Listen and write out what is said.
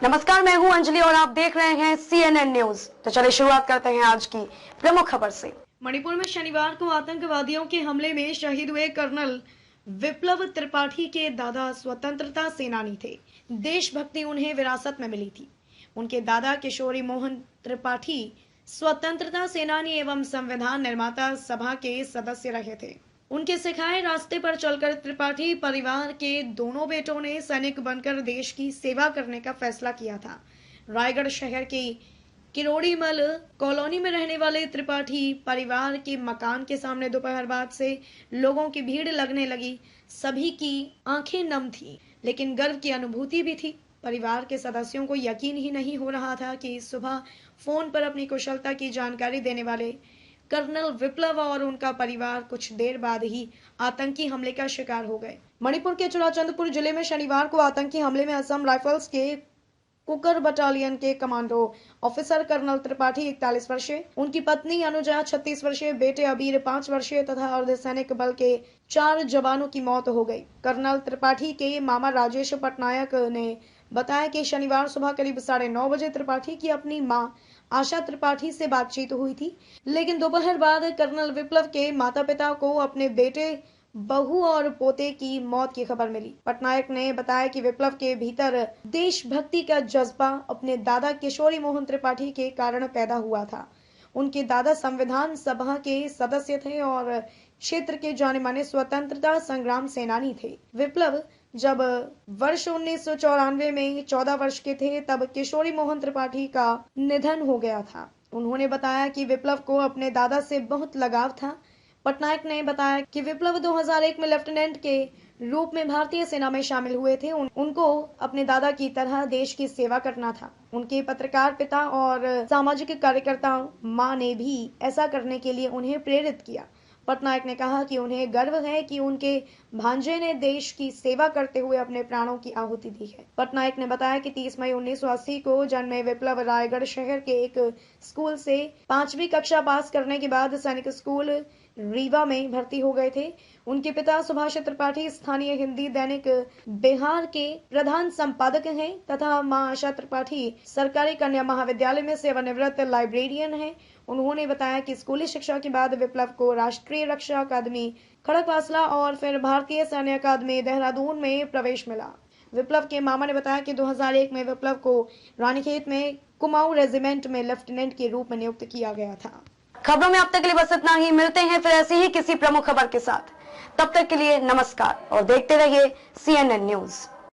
नमस्कार, मैं हूं अंजलि और आप देख रहे हैं CNN न्यूज। तो चलिए शुरुआत करते हैं आज की प्रमुख खबर से। मणिपुर में शनिवार को आतंकवादियों के हमले में शहीद हुए कर्नल विप्लव त्रिपाठी के दादा स्वतंत्रता सेनानी थे। देशभक्ति उन्हें विरासत में मिली थी। उनके दादा किशोरी मोहन त्रिपाठी स्वतंत्रता सेनानी एवं संविधान निर्माता सभा के सदस्य रहे थे। उनके सिखाए रास्ते पर चलकर त्रिपाठी परिवार के दोनों बेटों ने सैनिक बनकर देश की सेवा करने का फैसला किया था। रायगढ़ शहर की किरोड़ीमल कॉलोनी में रहने वाले त्रिपाठी परिवार के मकान के सामने दोपहर बाद से लोगों की भीड़ लगने लगी। सभी की आंखें नम थी, लेकिन गर्व की अनुभूति भी थी। परिवार के सदस्यों को यकीन ही नहीं हो रहा था कि सुबह फोन पर अपनी कुशलता की जानकारी देने वाले कर्नल विप्लव और उनका परिवार कुछ देर बाद ही आतंकी हमले का शिकार हो गए। मणिपुर के चुराचंदपुर जिले में शनिवार को आतंकी हमले में असम राइफल्स के कुकर बटालियन के कमांडो ऑफिसर कर्नल त्रिपाठी 41 वर्षीय, उनकी पत्नी अनुजा 36 वर्षीय, बेटे अबीर 5 वर्षीय तथा अर्धसैनिक बल के 4 जवानों की मौत हो गई। कर्नल त्रिपाठी के मामा राजेश पटनायक ने बताया कि शनिवार सुबह करीब 9:30 बजे त्रिपाठी की अपनी मां आशा त्रिपाठी से बातचीत हुई थी, लेकिन दोपहर बाद कर्नल विप्लव के माता पिता को अपने बेटे, बहू और पोते की मौत की खबर मिली। पटनायक ने बताया कि विप्लव के भीतर देशभक्ति का जज्बा अपने दादा किशोरी मोहन त्रिपाठी के कारण पैदा हुआ था। उनके दादा संविधान सभा के सदस्य थे और क्षेत्र के जाने माने स्वतंत्रता संग्राम सेनानी थे। विप्लव जब वर्ष 1994 में 14 वर्ष के थे, तब किशोरी मोहन त्रिपाठी का निधन हो गया था। उन्होंने बताया कि विप्लव को अपने दादा से बहुत लगाव था। पटनायक ने बताया कि विप्लव 2001 में लेफ्टिनेंट के रूप में भारतीय सेना में शामिल हुए थे। उनको अपने दादा की तरह देश की सेवा करना था। उनके पत्रकार पिता और सामाजिक कार्यकर्ता मां ने भी ऐसा करने के लिए उन्हें प्रेरित किया। पटनायक ने कहा कि उन्हें गर्व है कि उनके भांजे ने देश की सेवा करते हुए अपने प्राणों की आहुति दी है। पटनायक ने बताया कि 30 मई 1980 को जन्मे विप्लव रायगढ़ शहर के एक स्कूल से 5वीं कक्षा पास करने के बाद सैनिक स्कूल रीवा में भर्ती हो गए थे। उनके पिता सुभाष त्रिपाठी स्थानीय हिंदी दैनिक बिहार के प्रधान संपादक हैं तथा मां आशा त्रिपाठी सरकारी कन्या महाविद्यालय में सेवानिवृत्त लाइब्रेरियन हैं। उन्होंने बताया कि स्कूली शिक्षा के बाद विप्लव को राष्ट्रीय रक्षा अकादमी खड़गवासला और फिर भारतीय सैन्य अकादमी देहरादून में प्रवेश मिला। विप्लव के मामा ने बताया कि 2001 में विप्लव को रानीखेत में कुमाऊं रेजिमेंट में लेफ्टिनेंट के रूप में नियुक्त किया गया था। खबरों में अब तक के लिए बस इतना ही। मिलते हैं फिर ऐसी ही किसी प्रमुख खबर के साथ। तब तक के लिए नमस्कार और देखते रहिए CNN न्यूज।